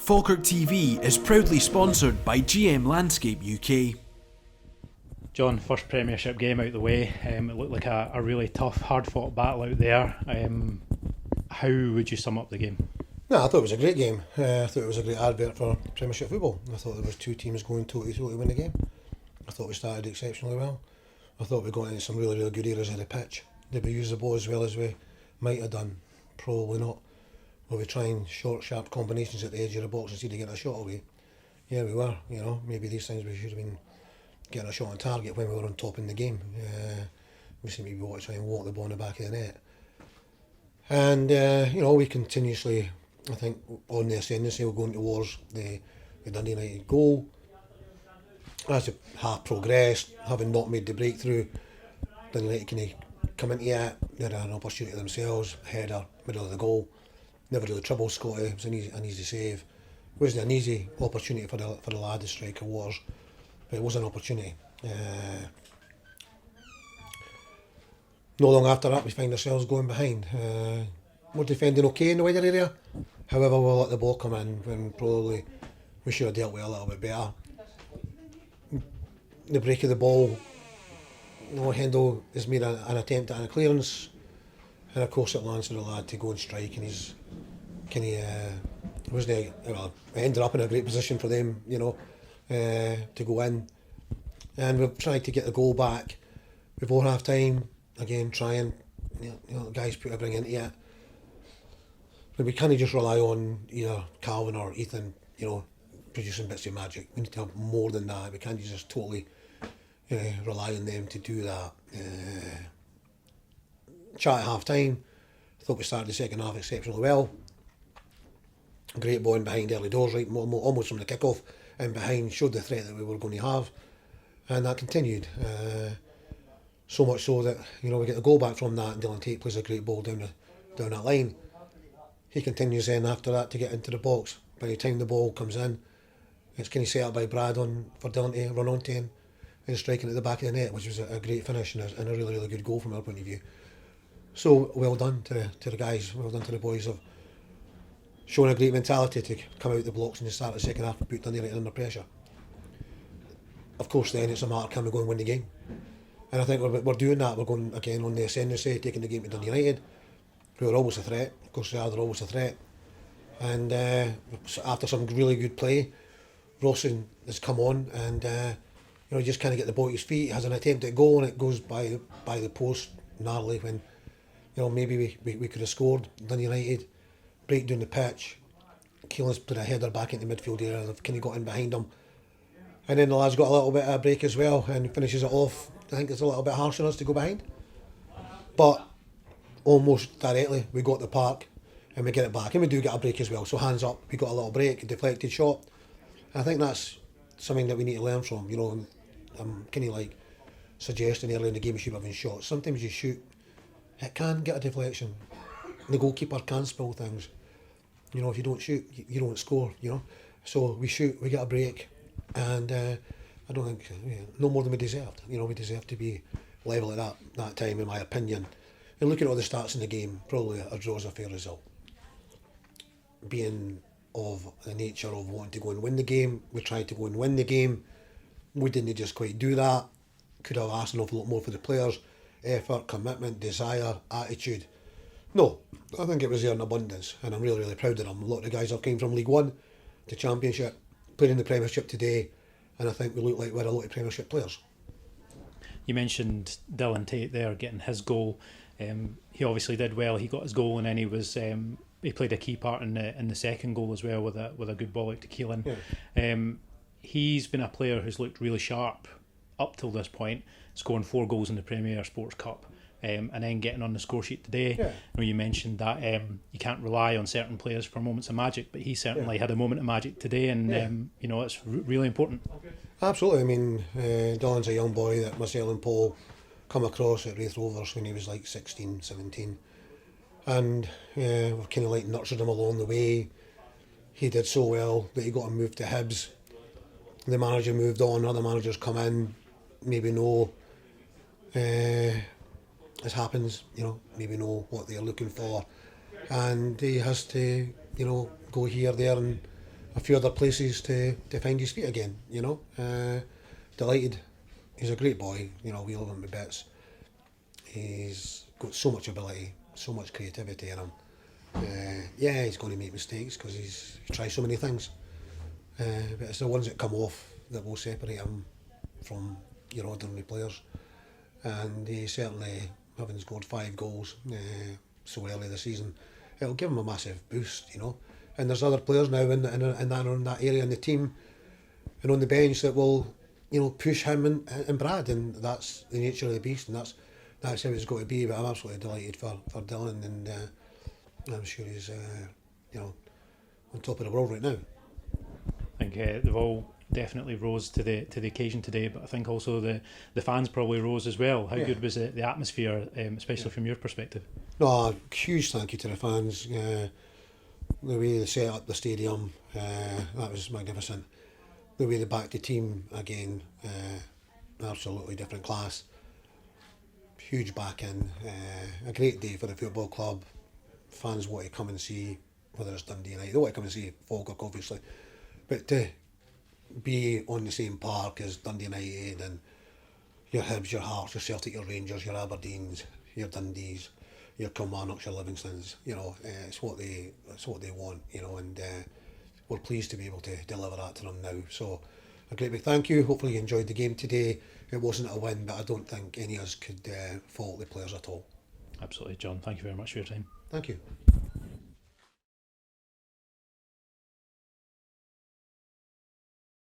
Falkirk TV is proudly sponsored by GM Landscape UK. John, first Premiership game out the way. It looked like a really tough, hard-fought battle out there. How would you sum up the game? No, I thought it was a great game. I thought it was a great advert for Premiership football. I thought there was two teams going toe-to-toe to win the game. I thought we started exceptionally well. I thought we got into some really, really good areas of the pitch. Did we use the ball as well as we might have done? Probably not. Were we trying short, sharp combinations at the edge of the box instead of getting a shot away? Yeah, we were. You know, maybe these times we should have been getting a shot on target when we were on top in the game. We seem to be trying to walk the ball in the back of the net. And, we continuously, I think, on the ascendancy, we're going towards the Dundee United goal. As the half progressed, having not made the breakthrough, Dundee United kind of come into it. They had an opportunity themselves, header, middle of the goal. Never really troubled Scotty. It was an easy save. It wasn't an easy opportunity for the lad, the striker was, but it was an opportunity. No long after that, we find ourselves going behind. We're defending okay in the wider area. However, we'll let the ball come in when probably we should have dealt with it a little bit better. The break of the ball, Hendo has made an attempt at a clearance, and of course it lands for the lad to go and strike, and he's it ended up in a great position for them, to go in. And we've tried to get the goal back before half time, again trying, the guys put everything into it. But we can't just rely on either Calvin or Ethan, producing bits of magic. We need to have more than that. We can't just totally rely on them to do that. Chat at half time, I thought we started the second half exceptionally well. Great ball in behind early doors, right, almost from the kick-off in behind, showed the threat that we were going to have, and that continued. So much so that we get the goal back from that, and Tate plays a great ball down that line. He continues then after that to get into the box. By the time the ball comes in, it's kind of set up by Brad for Dylan to run onto him and striking at the back of the net, which was a great finish and a really, really good goal from our point of view. So well done to the guys, well done to the boys of showing a great mentality to come out the blocks and to start the second half and put Dundee United under pressure. Of course then it's a matter of can we go and win the game. And I think we're doing that. We're going again on the ascendancy, taking the game to Dundee United, who are always a threat. Of course they're always a threat. And after some really good play, Rawson has come on and just kind of get the ball at his feet, has an attempt at goal, and it goes by the post narrowly when maybe we could have scored. Dundee United break down the pitch. Keelan's put a header back into the midfield area. They've kind of got in behind him. And then the lad's got a little bit of a break as well and finishes it off. I think it's a little bit harsh on us to go behind. But almost directly, we got the park and we get it back. And we do get a break as well. So hands up, we got a little break, a deflected shot. I think that's something that we need to learn from. I'm kind of like suggesting earlier in the game we should have been shot. Sometimes you shoot, it can get a deflection. The goalkeeper can spill things. If you don't shoot, you don't score, So we shoot, we get a break, and I don't think, no more than we deserved. We deserved to be level at that time, in my opinion. And looking at all the stats in the game, probably a draw is a fair result. Being of the nature of wanting to go and win the game, we tried to go and win the game. We didn't just quite do that. Could have asked an awful lot more for the players. Effort, commitment, desire, attitude. No, I think it was there in abundance, and I'm really, really proud of them. A lot of the guys have came from League One to Championship, playing in the Premiership today, and I think we look like we're a lot of Premiership players. You mentioned Dylan Tate there getting his goal. He obviously did well. He got his goal, and then he played a key part in the second goal as well with a good ball out to Keelan. Yeah. He's been a player who's looked really sharp up till this point, scoring 4 goals in the Premier Sports Cup. And then getting on the score sheet today. Yeah. You mentioned that you can't rely on certain players for moments of magic, but he certainly had a moment of magic today, and it's really important. Absolutely. I mean, Dylan's a young boy that myself and Paul come across at Raith Rovers when he was like 16, 17, and we've kind of like nurtured him along the way. He did so well that he got a move to Hibs. The manager moved on, other managers come in, maybe no. As happens, maybe know what they're looking for, and he has to, go here, there, and a few other places to find his feet again, you know. Delighted. He's a great boy, you know, we love him to bits. He's got so much ability, so much creativity in him. Yeah, he's going to make mistakes because he tries so many things. But it's the ones that come off that will separate him from your ordinary players. And he certainly, having scored 5 goals so early this season, it'll give him a massive boost, you know. And there's other players now in that area in the team and on the bench that will, you know, push him and Brad, and that's the nature of the beast, and that's how it's going to be. But I'm absolutely delighted for Dylan, and I'm sure he's you know, on top of the world right now. I think they've all definitely rose to the occasion today, but I think also the fans probably rose as well. How good was the atmosphere, especially from your perspective? No, huge thank you to the fans. The way they set up the stadium, that was magnificent. The way they backed the team again, absolutely different class. Huge backing, a great day for the football club. Fans want to come and see, whether it's Dundee United, they want to come and see Falkirk obviously, but to be on the same park as Dundee United and your Hibs, your Hearts, your Celtic, your Rangers, your Aberdeens, your Dundees, your Kilmarnocks, your Livingstons, you know, it's what they want, you know, and we're pleased to be able to deliver that to them now. So a great big thank you. Hopefully you enjoyed the game today. It wasn't a win, but I don't think any of us could fault the players at all. Absolutely, John. Thank you very much for your time. Thank you.